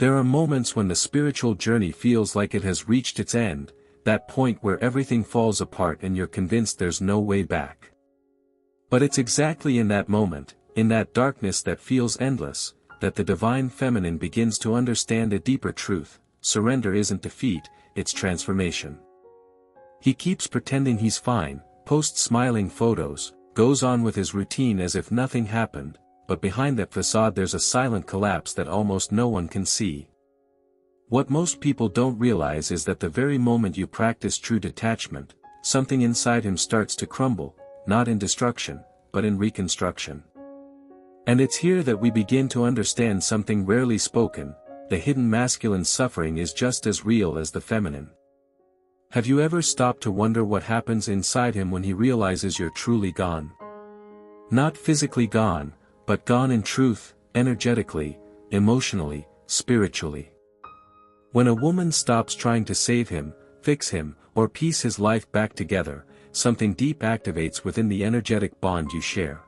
There are moments when the spiritual journey feels like it has reached its end, that point where everything falls apart and you're convinced there's no way back. But it's exactly in that moment, in that darkness that feels endless, that the divine feminine begins to understand a deeper truth: surrender isn't defeat, it's transformation. He keeps pretending he's fine, posts smiling photos, goes on with his routine as if nothing happened, but behind that facade there's a silent collapse that almost no one can see. What most people don't realize is that the very moment you practice true detachment, something inside him starts to crumble, not in destruction, but in reconstruction. And it's here that we begin to understand something rarely spoken: the hidden masculine suffering is just as real as the feminine. Have you ever stopped to wonder what happens inside him when he realizes you're truly gone? Not physically gone, but gone in truth, energetically, emotionally, spiritually. When a woman stops trying to save him, fix him, or piece his life back together, something deep activates within the energetic bond you share.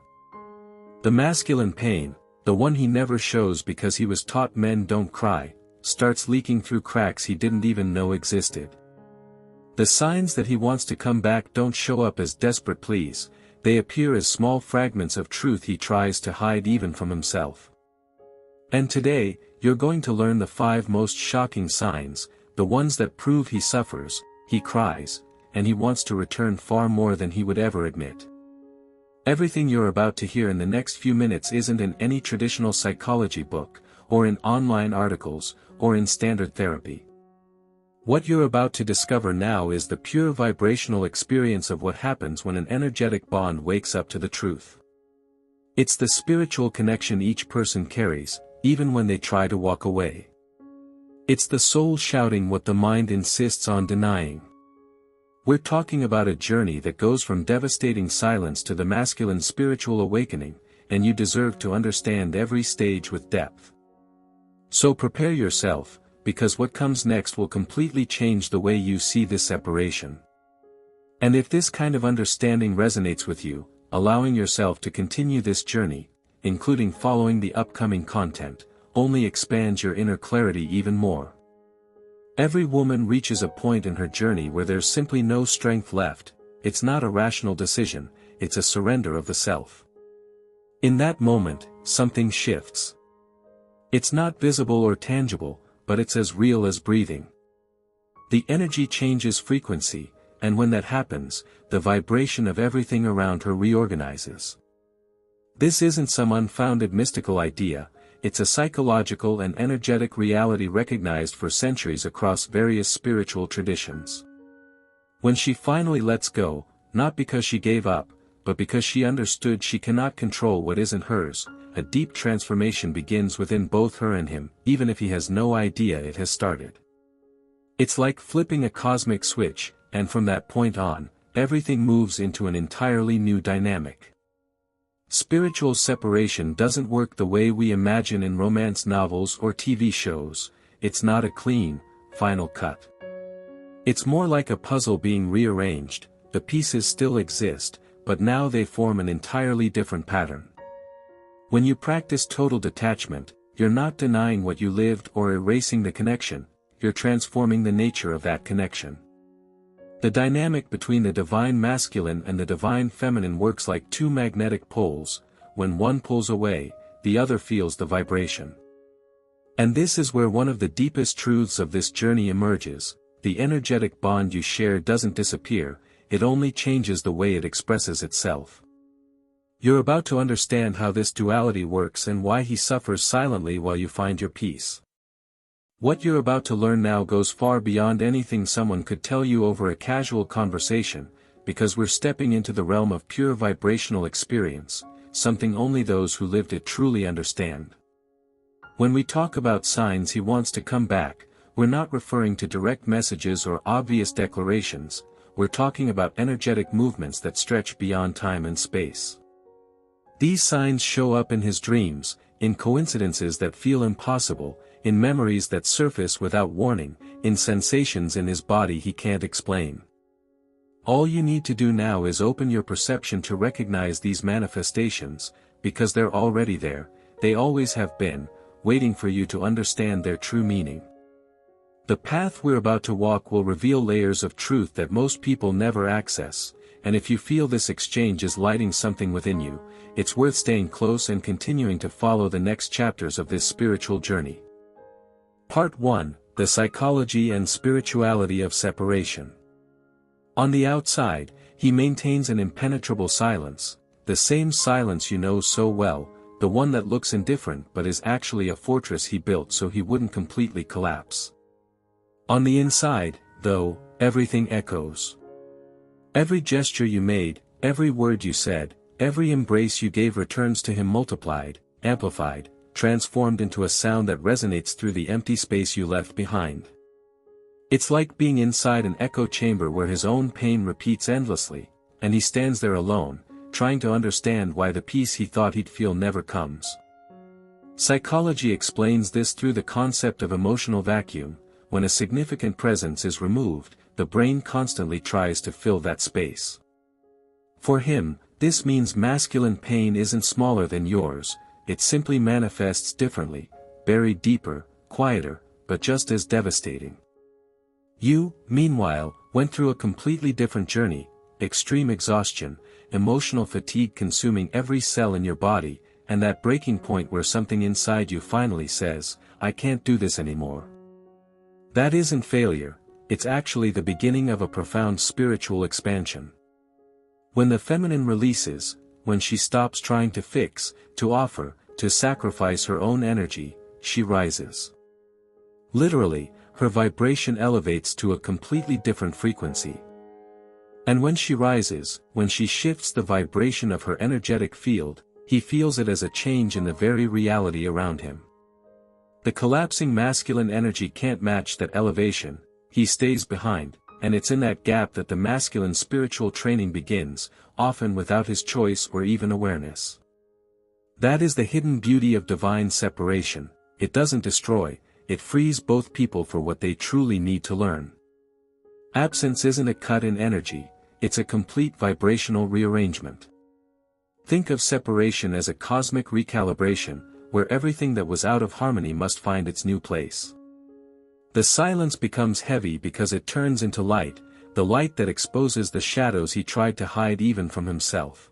The masculine pain, the one he never shows because he was taught men don't cry, starts leaking through cracks he didn't even know existed. The signs that he wants to come back don't show up as desperate pleas, they appear as small fragments of truth he tries to hide even from himself. And today, you're going to learn the 5 most shocking signs, the ones that prove he suffers, he cries, and he wants to return far more than he would ever admit. Everything you're about to hear in the next few minutes isn't in any traditional psychology book, or in online articles, or in standard therapy. What you're about to discover now is the pure vibrational experience of what happens when an energetic bond wakes up to the truth. It's the spiritual connection each person carries, even when they try to walk away. It's the soul shouting what the mind insists on denying. We're talking about a journey that goes from devastating silence to the masculine spiritual awakening, and you deserve to understand every stage with depth. So prepare yourself, because what comes next will completely change the way you see this separation. And if this kind of understanding resonates with you, allowing yourself to continue this journey, including following the upcoming content, only expands your inner clarity even more. Every woman reaches a point in her journey where there's simply no strength left. It's not a rational decision, it's a surrender of the self. In that moment, something shifts. It's not visible or tangible, but it's as real as breathing. The energy changes frequency, and when that happens, the vibration of everything around her reorganizes. This isn't some unfounded mystical idea, it's a psychological and energetic reality recognized for centuries across various spiritual traditions. When she finally lets go, not because she gave up, but because she understood she cannot control what isn't hers, a deep transformation begins within both her and him, even if he has no idea it has started. It's like flipping a cosmic switch, and from that point on, everything moves into an entirely new dynamic. Spiritual separation doesn't work the way we imagine in romance novels or TV shows. It's not a clean, final cut. It's more like a puzzle being rearranged. The pieces still exist, but now they form an entirely different pattern. When you practice total detachment, you're not denying what you lived or erasing the connection, you're transforming the nature of that connection. The dynamic between the divine masculine and the divine feminine works like 2 magnetic poles. When one pulls away, the other feels the vibration. And this is where one of the deepest truths of this journey emerges: the energetic bond you share doesn't disappear, it only changes the way it expresses itself. You're about to understand how this duality works and why he suffers silently while you find your peace. What you're about to learn now goes far beyond anything someone could tell you over a casual conversation, because we're stepping into the realm of pure vibrational experience, something only those who lived it truly understand. When we talk about signs he wants to come back, we're not referring to direct messages or obvious declarations, we're talking about energetic movements that stretch beyond time and space. These signs show up in his dreams, in coincidences that feel impossible, in memories that surface without warning, in sensations in his body he can't explain. All you need to do now is open your perception to recognize these manifestations, because they're already there, they always have been, waiting for you to understand their true meaning. The path we're about to walk will reveal layers of truth that most people never access, and if you feel this exchange is lighting something within you, it's worth staying close and continuing to follow the next chapters of this spiritual journey. Part 1: The Psychology and Spirituality of Separation. On the outside, he maintains an impenetrable silence, the same silence you know so well, the one that looks indifferent but is actually a fortress he built so he wouldn't completely collapse. On the inside, though, everything echoes. Every gesture you made, every word you said, every embrace you gave returns to him multiplied, amplified, transformed into a sound that resonates through the empty space you left behind. It's like being inside an echo chamber where his own pain repeats endlessly, and he stands there alone, trying to understand why the peace he thought he'd feel never comes. Psychology explains this through the concept of emotional vacuum. When a significant presence is removed, the brain constantly tries to fill that space. For him, this means masculine pain isn't smaller than yours, it simply manifests differently, buried deeper, quieter, but just as devastating. You, meanwhile, went through a completely different journey: extreme exhaustion, emotional fatigue consuming every cell in your body, and that breaking point where something inside you finally says, "I can't do this anymore." That isn't failure, it's actually the beginning of a profound spiritual expansion. When the feminine releases, when she stops trying to fix, to offer, to sacrifice her own energy, she rises. Literally, her vibration elevates to a completely different frequency. And when she rises, when she shifts the vibration of her energetic field, he feels it as a change in the very reality around him. The collapsing masculine energy can't match that elevation, he stays behind, and it's in that gap that the masculine spiritual training begins, often without his choice or even awareness. That is the hidden beauty of divine separation: it doesn't destroy, it frees both people for what they truly need to learn. Absence isn't a cut in energy, it's a complete vibrational rearrangement. Think of separation as a cosmic recalibration, where everything that was out of harmony must find its new place. The silence becomes heavy because it turns into light, the light that exposes the shadows he tried to hide even from himself.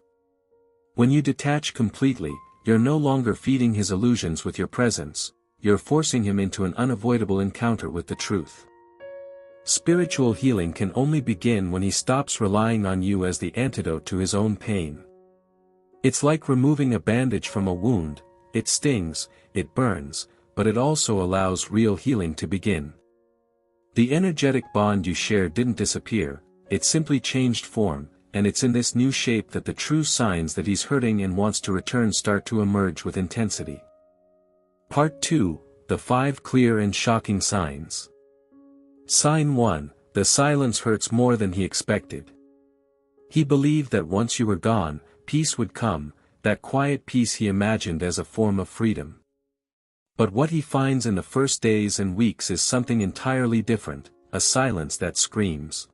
When you detach completely, you're no longer feeding his illusions with your presence, you're forcing him into an unavoidable encounter with the truth. Spiritual healing can only begin when he stops relying on you as the antidote to his own pain. It's like removing a bandage from a wound: it stings, it burns, but it also allows real healing to begin. The energetic bond you shared didn't disappear, it simply changed form, and it's in this new shape that the true signs that he's hurting and wants to return start to emerge with intensity. Part 2: The 5 Clear and Shocking Signs. Sign 1: The silence hurts more than he expected. He believed that once you were gone, peace would come, that quiet peace he imagined as a form of freedom. But what he finds in the first days and weeks is something entirely different: a silence that screams.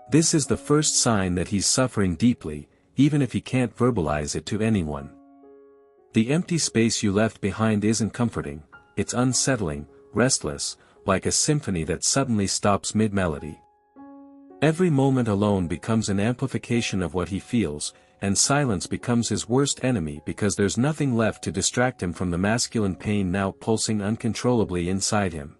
This is the first sign that he's suffering deeply, even if he can't verbalize it to anyone. The empty space you left behind isn't comforting, it's unsettling, restless, like a symphony that suddenly stops mid-melody. Every moment alone becomes an amplification of what he feels, and silence becomes his worst enemy because there's nothing left to distract him from the masculine pain now pulsing uncontrollably inside him.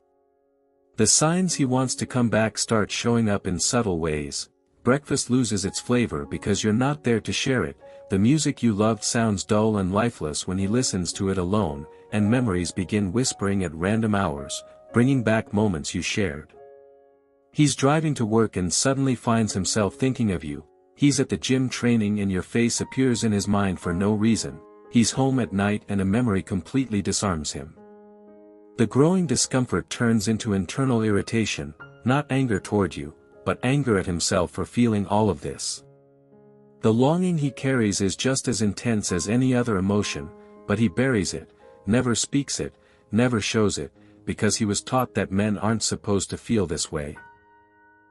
The signs he wants to come back start showing up in subtle ways. Breakfast loses its flavor because you're not there to share it, the music you loved sounds dull and lifeless when he listens to it alone, and memories begin whispering at random hours, bringing back moments you shared. He's driving to work and suddenly finds himself thinking of you. He's at the gym training and your face appears in his mind for no reason. He's home at night and a memory completely disarms him. The growing discomfort turns into internal irritation, not anger toward you, but anger at himself for feeling all of this. The longing he carries is just as intense as any other emotion, but he buries it, never speaks it, never shows it, because he was taught that men aren't supposed to feel this way.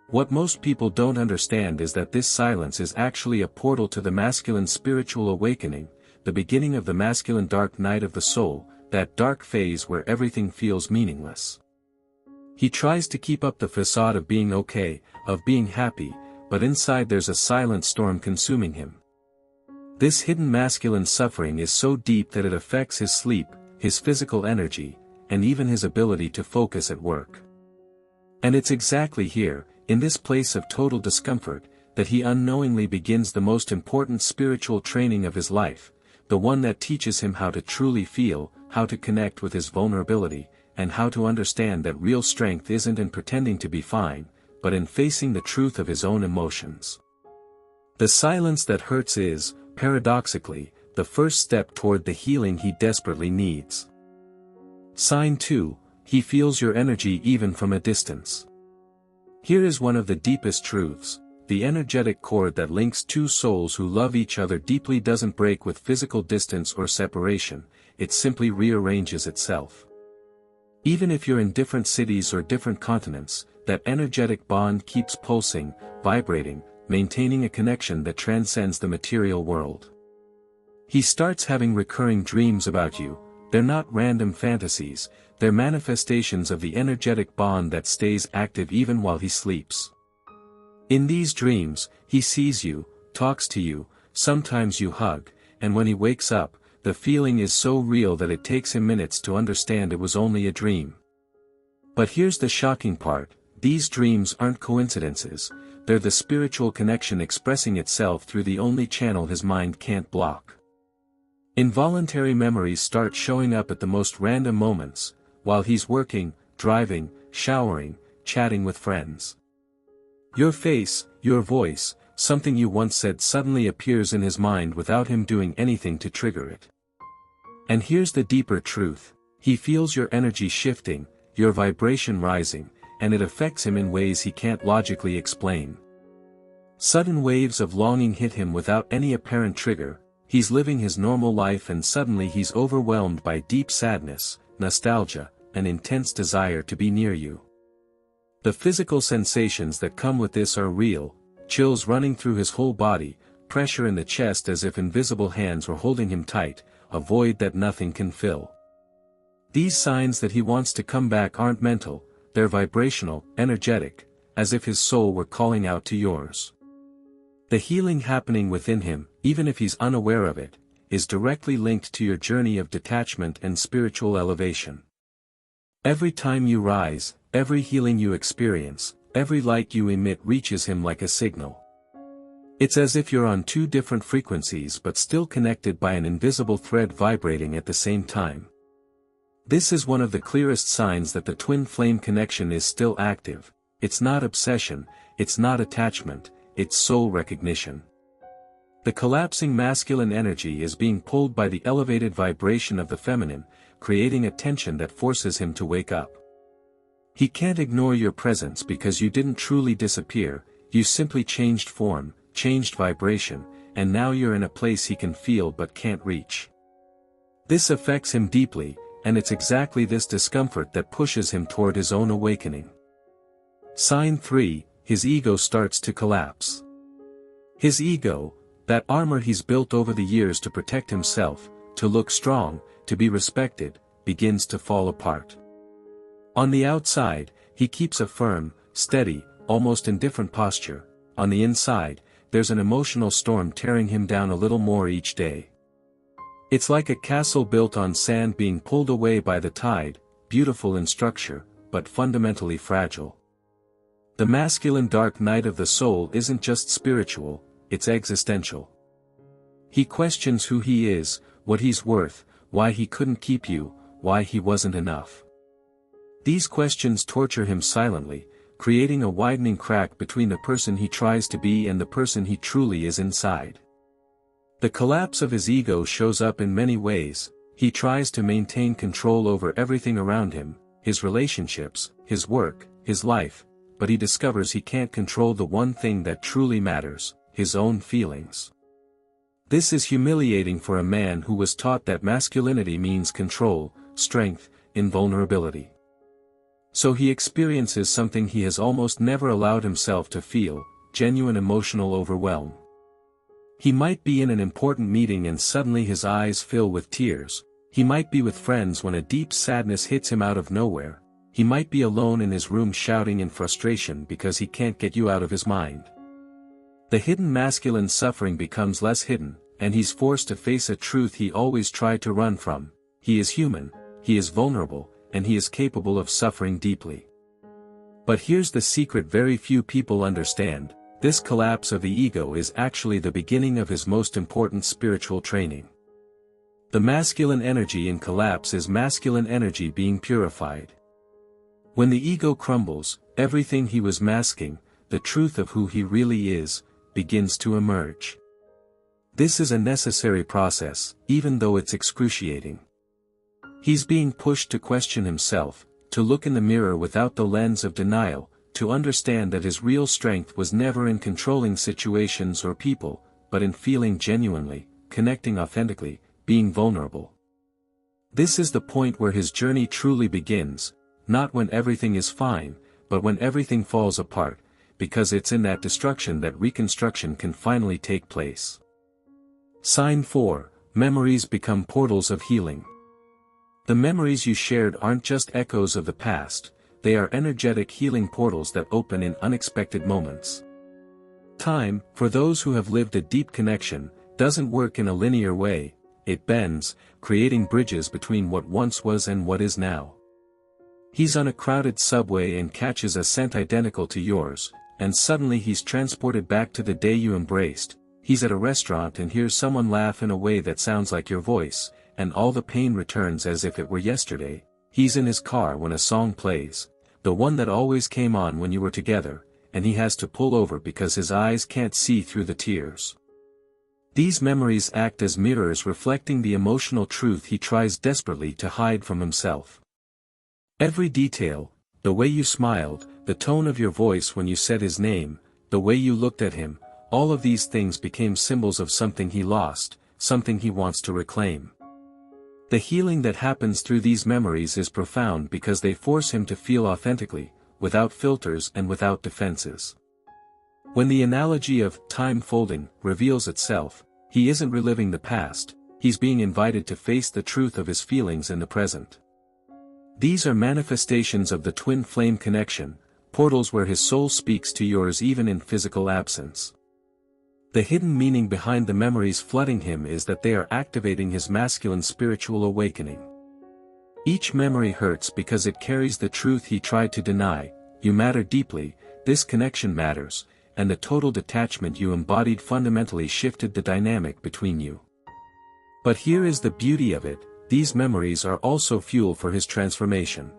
What most people don't understand is that this silence is actually a portal to the masculine spiritual awakening, the beginning of the masculine dark night of the soul, that dark phase where everything feels meaningless. He tries to keep up the facade of being okay, of being happy, but inside there's a silent storm consuming him. This hidden masculine suffering is so deep that it affects his sleep, his physical energy, and even his ability to focus at work. And it's exactly here, in this place of total discomfort, that he unknowingly begins the most important spiritual training of his life, the one that teaches him how to truly feel, how to connect with his vulnerability, and how to understand that real strength isn't in pretending to be fine, but in facing the truth of his own emotions. The silence that hurts is, paradoxically, the first step toward the healing he desperately needs. Sign 2, he feels your energy even from a distance. Here is one of the deepest truths: the energetic cord that links two souls who love each other deeply doesn't break with physical distance or separation, it simply rearranges itself. Even if you're in different cities or different continents, that energetic bond keeps pulsing, vibrating, maintaining a connection that transcends the material world. He starts having recurring dreams about you. They're not random fantasies, they're manifestations of the energetic bond that stays active even while he sleeps. In these dreams, he sees you, talks to you, sometimes you hug, and when he wakes up, the feeling is so real that it takes him minutes to understand it was only a dream. But here's the shocking part: these dreams aren't coincidences, they're the spiritual connection expressing itself through the only channel his mind can't block. Involuntary memories start showing up at the most random moments, while he's working, driving, showering, chatting with friends. Your face, your voice, something you once said suddenly appears in his mind without him doing anything to trigger it. And here's the deeper truth: he feels your energy shifting, your vibration rising, and it affects him in ways he can't logically explain. Sudden waves of longing hit him without any apparent trigger. He's living his normal life and suddenly he's overwhelmed by deep sadness, nostalgia, an intense desire to be near you. The physical sensations that come with this are real: chills running through his whole body, pressure in the chest as if invisible hands were holding him tight, a void that nothing can fill. These signs that he wants to come back aren't mental, they're vibrational, energetic, as if his soul were calling out to yours. The healing happening within him, even if he's unaware of it, is directly linked to your journey of detachment and spiritual elevation. Every time you rise, every healing you experience, every light you emit reaches him like a signal. It's as if you're on two different frequencies but still connected by an invisible thread vibrating at the same time. This is one of the clearest signs that the twin flame connection is still active. It's not obsession, it's not attachment, it's soul recognition. The collapsing masculine energy is being pulled by the elevated vibration of the feminine, creating a tension that forces him to wake up. He can't ignore your presence because you didn't truly disappear, you simply changed form, changed vibration, and now you're in a place he can feel but can't reach. This affects him deeply, and it's exactly this discomfort that pushes him toward his own awakening. Sign 3, his ego starts to collapse. His ego, that armor he's built over the years to protect himself, to look strong, to be respected, begins to fall apart. On the outside, he keeps a firm, steady, almost indifferent posture. On the inside, there's an emotional storm tearing him down a little more each day. It's like a castle built on sand being pulled away by the tide, beautiful in structure, but fundamentally fragile. The masculine dark night of the soul isn't just spiritual, it's existential. He questions who he is, what he's worth, why he couldn't keep you, why he wasn't enough. These questions torture him silently, creating a widening crack between the person he tries to be and the person he truly is inside. The collapse of his ego shows up in many ways. He tries to maintain control over everything around him, his relationships, his work, his life, but he discovers he can't control the one thing that truly matters, his own feelings. This is humiliating for a man who was taught that masculinity means control, strength, invulnerability. So he experiences something he has almost never allowed himself to feel: genuine emotional overwhelm. He might be in an important meeting and suddenly his eyes fill with tears. He might be with friends when a deep sadness hits him out of nowhere. He might be alone in his room shouting in frustration because he can't get you out of his mind. The hidden masculine suffering becomes less hidden, and he's forced to face a truth he always tried to run from. He is human, he is vulnerable, and he is capable of suffering deeply. But here's the secret very few people understand: this collapse of the ego is actually the beginning of his most important spiritual training. The masculine energy in collapse is masculine energy being purified. When the ego crumbles, everything he was masking, the truth of who he really is, begins to emerge. This is a necessary process, even though it's excruciating. He's being pushed to question himself, to look in the mirror without the lens of denial, to understand that his real strength was never in controlling situations or people, but in feeling genuinely, connecting authentically, being vulnerable. This is the point where his journey truly begins, not when everything is fine, but when everything falls apart, because it's in that destruction that reconstruction can finally take place. Sign 4, memories become portals of healing. The memories you shared aren't just echoes of the past, they are energetic healing portals that open in unexpected moments. Time, for those who have lived a deep connection, doesn't work in a linear way. It bends, creating bridges between what once was and what is now. He's on a crowded subway and catches a scent identical to yours, and suddenly he's transported back to the day you embraced. He's at a restaurant and hears someone laugh in a way that sounds like your voice, and all the pain returns as if it were yesterday. He's in his car when a song plays, the one that always came on when you were together, and he has to pull over because his eyes can't see through the tears. These memories act as mirrors reflecting the emotional truth he tries desperately to hide from himself. Every detail, the way you smiled, the tone of your voice when you said his name, the way you looked at him, all of these things became symbols of something he lost, something he wants to reclaim. The healing that happens through these memories is profound because they force him to feel authentically, without filters and without defenses. When the analogy of time folding reveals itself, he isn't reliving the past, he's being invited to face the truth of his feelings in the present. These are manifestations of the twin flame connection, portals where his soul speaks to yours even in physical absence. The hidden meaning behind the memories flooding him is that they are activating his masculine spiritual awakening. Each memory hurts because it carries the truth he tried to deny: you matter deeply, this connection matters, and the total detachment you embodied fundamentally shifted the dynamic between you. But here is the beauty of it: these memories are also fuel for his transformation.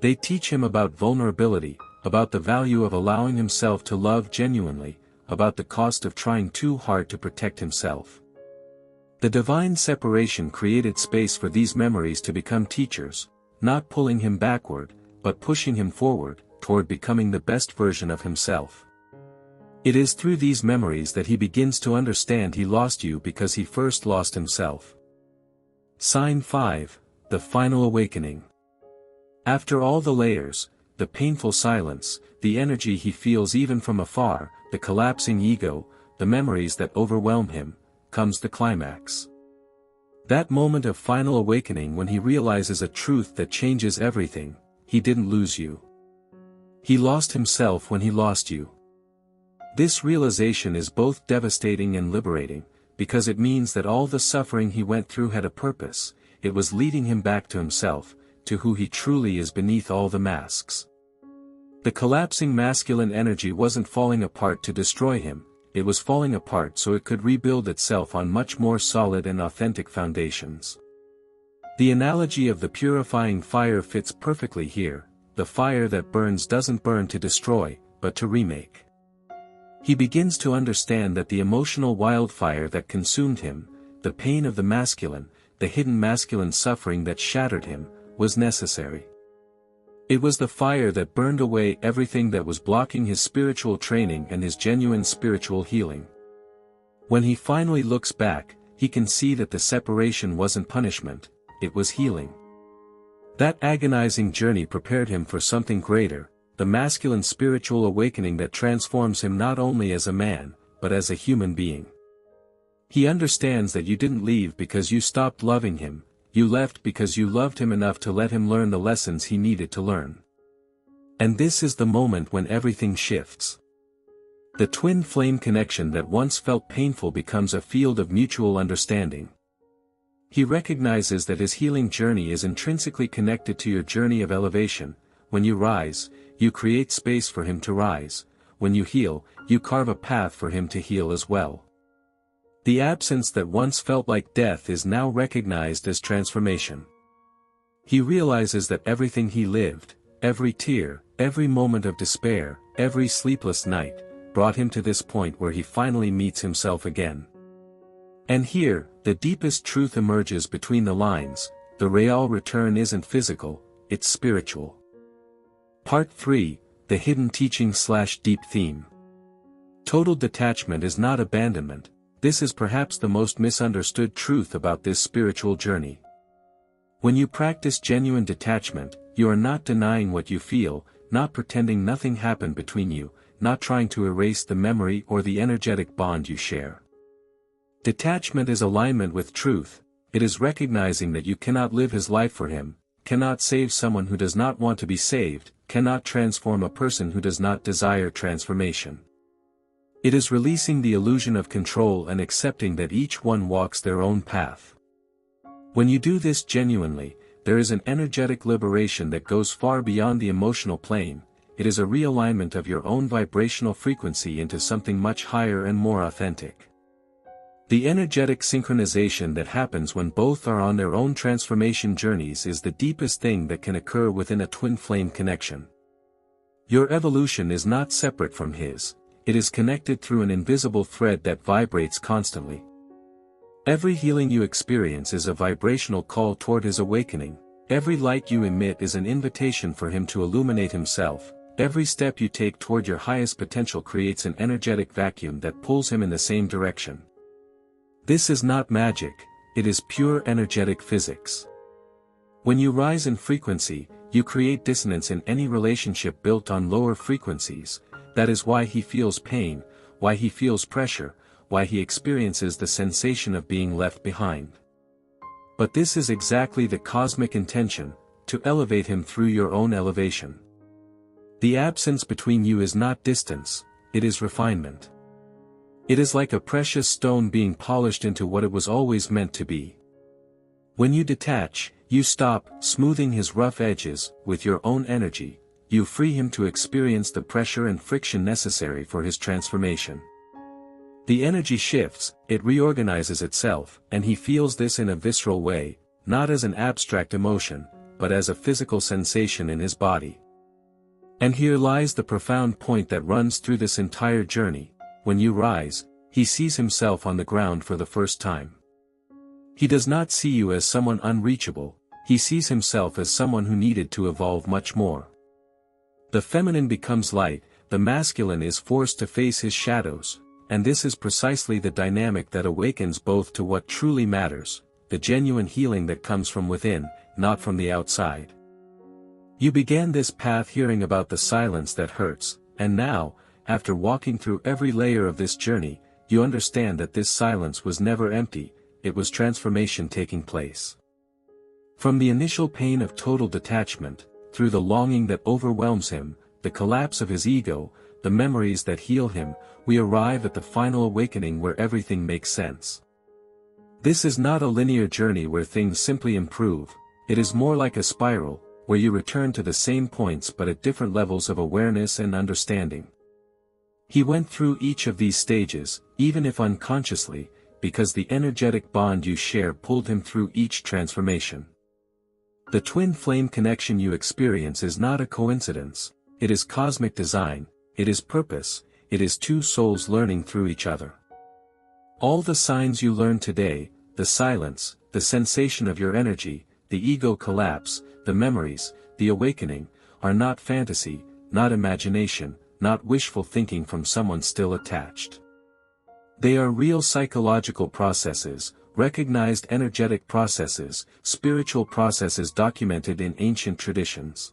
They teach him about vulnerability, about the value of allowing himself to love genuinely, about the cost of trying too hard to protect himself. The divine separation created space for these memories to become teachers, not pulling him backward, but pushing him forward, toward becoming the best version of himself. It is through these memories that he begins to understand he lost you because he first lost himself. Sign 5, the final awakening. After all the layers, the painful silence, the energy he feels even from afar, the collapsing ego, the memories that overwhelm him, comes the climax. That moment of final awakening when he realizes a truth that changes everything: he didn't lose you. He lost himself when he lost you. This realization is both devastating and liberating, because it means that all the suffering he went through had a purpose. It was leading him back to himself, to who he truly is beneath all the masks. The collapsing masculine energy wasn't falling apart to destroy him, it was falling apart so it could rebuild itself on much more solid and authentic foundations. The analogy of the purifying fire fits perfectly here: the fire that burns doesn't burn to destroy, but to remake. He begins to understand that the emotional wildfire that consumed him, the pain of the masculine, the hidden masculine suffering that shattered him, was necessary. It was the fire that burned away everything that was blocking his spiritual training and his genuine spiritual healing. When he finally looks back, he can see that the separation wasn't punishment, it was healing. That agonizing journey prepared him for something greater: the masculine spiritual awakening that transforms him not only as a man, but as a human being. He understands that you didn't leave because you stopped loving him, you left because you loved him enough to let him learn the lessons he needed to learn. And this is the moment when everything shifts. The twin flame connection that once felt painful becomes a field of mutual understanding. He recognizes that his healing journey is intrinsically connected to your journey of elevation. When you rise, you create space for him to rise. When you heal, you carve a path for him to heal as well. The absence that once felt like death is now recognized as transformation. He realizes that everything he lived, every tear, every moment of despair, every sleepless night, brought him to this point where he finally meets himself again. And here, the deepest truth emerges between the lines: the real return isn't physical, it's spiritual. Part 3, the hidden teaching/deep theme. Total detachment is not abandonment. This is perhaps the most misunderstood truth about this spiritual journey. When you practice genuine detachment, you are not denying what you feel, not pretending nothing happened between you, not trying to erase the memory or the energetic bond you share. Detachment is alignment with truth. It is recognizing that you cannot live his life for him, cannot save someone who does not want to be saved, cannot transform a person who does not desire transformation. It is releasing the illusion of control and accepting that each one walks their own path. When you do this genuinely, there is an energetic liberation that goes far beyond the emotional plane. It is a realignment of your own vibrational frequency into something much higher and more authentic. The energetic synchronization that happens when both are on their own transformation journeys is the deepest thing that can occur within a twin flame connection. Your evolution is not separate from his, it is connected through an invisible thread that vibrates constantly. Every healing you experience is a vibrational call toward his awakening. Every light you emit is an invitation for him to illuminate himself. Every step you take toward your highest potential creates an energetic vacuum that pulls him in the same direction. This is not magic, it is pure energetic physics. When you rise in frequency, you create dissonance in any relationship built on lower frequencies. That is why he feels pain, why he feels pressure, why he experiences the sensation of being left behind. But this is exactly the cosmic intention, to elevate him through your own elevation. The absence between you is not distance, it is refinement. It is like a precious stone being polished into what it was always meant to be. When you detach, you stop smoothing his rough edges with your own energy. You free him to experience the pressure and friction necessary for his transformation. The energy shifts, it reorganizes itself, and he feels this in a visceral way, not as an abstract emotion, but as a physical sensation in his body. And here lies the profound point that runs through this entire journey. When you rise, he sees himself on the ground for the first time. He does not see you as someone unreachable, he sees himself as someone who needed to evolve much more. The feminine becomes light, the masculine is forced to face his shadows, and this is precisely the dynamic that awakens both to what truly matters, the genuine healing that comes from within, not from the outside. You began this path hearing about the silence that hurts, and now, after walking through every layer of this journey, you understand that this silence was never empty, it was transformation taking place. From the initial pain of total detachment, through the longing that overwhelms him, the collapse of his ego, the memories that heal him, we arrive at the final awakening where everything makes sense. This is not a linear journey where things simply improve, it is more like a spiral, where you return to the same points but at different levels of awareness and understanding. He went through each of these stages, even if unconsciously, because the energetic bond you share pulled him through each transformation. The twin flame connection you experience is not a coincidence, it is cosmic design, it is purpose, it is two souls learning through each other. All the signs you learn today, the silence, the sensation of your energy, the ego collapse, the memories, the awakening, are not fantasy, not imagination, not wishful thinking from someone still attached. They are real psychological processes, recognized energetic processes, spiritual processes documented in ancient traditions.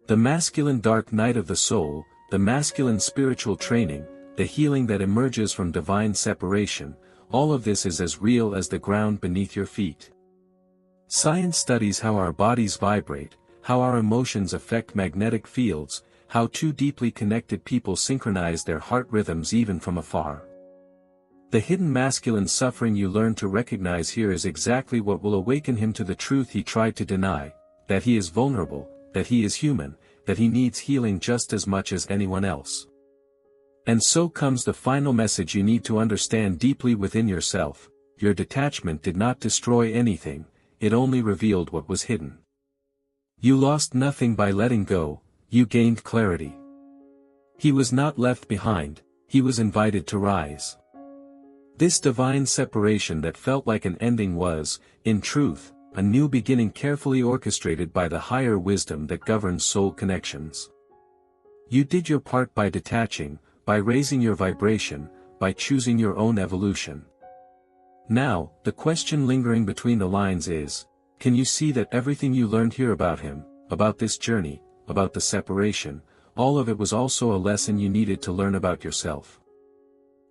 The masculine dark night of the soul, the masculine spiritual training, the healing that emerges from divine separation, all of this is as real as the ground beneath your feet. Science studies how our bodies vibrate, how our emotions affect magnetic fields, how two deeply connected people synchronize their heart rhythms even from afar. The hidden masculine suffering you learn to recognize here is exactly what will awaken him to the truth he tried to deny, that he is vulnerable, that he is human, that he needs healing just as much as anyone else. And so comes the final message you need to understand deeply within yourself: your detachment did not destroy anything, it only revealed what was hidden. You lost nothing by letting go, you gained clarity. He was not left behind, he was invited to rise. This divine separation that felt like an ending was, in truth, a new beginning carefully orchestrated by the higher wisdom that governs soul connections. You did your part by detaching, by raising your vibration, by choosing your own evolution. Now, the question lingering between the lines is, can you see that everything you learned here about him, about this journey, about the separation, all of it was also a lesson you needed to learn about yourself?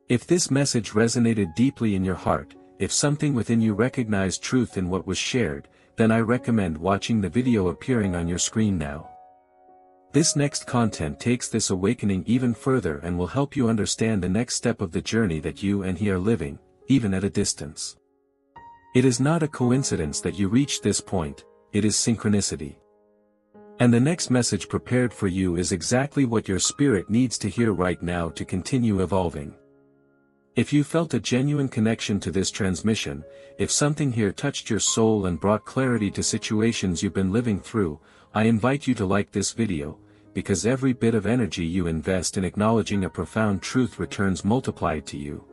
If this message resonated deeply in your heart, if something within you recognized truth in what was shared, then I recommend watching the video appearing on your screen now. This next content takes this awakening even further and will help you understand the next step of the journey that you and he are living, even at a distance. It is not a coincidence that you reached this point, it is synchronicity. And the next message prepared for you is exactly what your spirit needs to hear right now to continue evolving. If you felt a genuine connection to this transmission, if something here touched your soul and brought clarity to situations you've been living through, I invite you to like this video, because every bit of energy you invest in acknowledging a profound truth returns multiplied to you.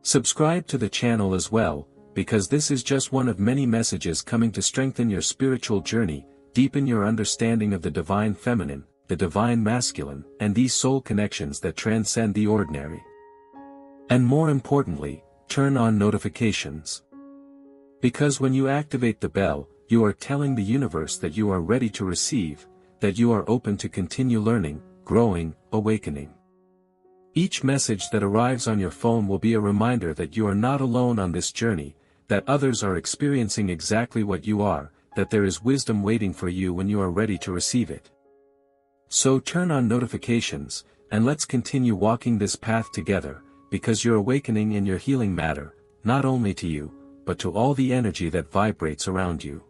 Subscribe to the channel as well, because this is just one of many messages coming to strengthen your spiritual journey, deepen your understanding of the divine feminine, the divine masculine, and these soul connections that transcend the ordinary. And more importantly, turn on notifications. Because when you activate the bell, you are telling the universe that you are ready to receive, that you are open to continue learning, growing, awakening. Each message that arrives on your phone will be a reminder that you are not alone on this journey, that others are experiencing exactly what you are, that there is wisdom waiting for you when you are ready to receive it. So turn on notifications, and let's continue walking this path together, because your awakening and your healing matter, not only to you, but to all the energy that vibrates around you.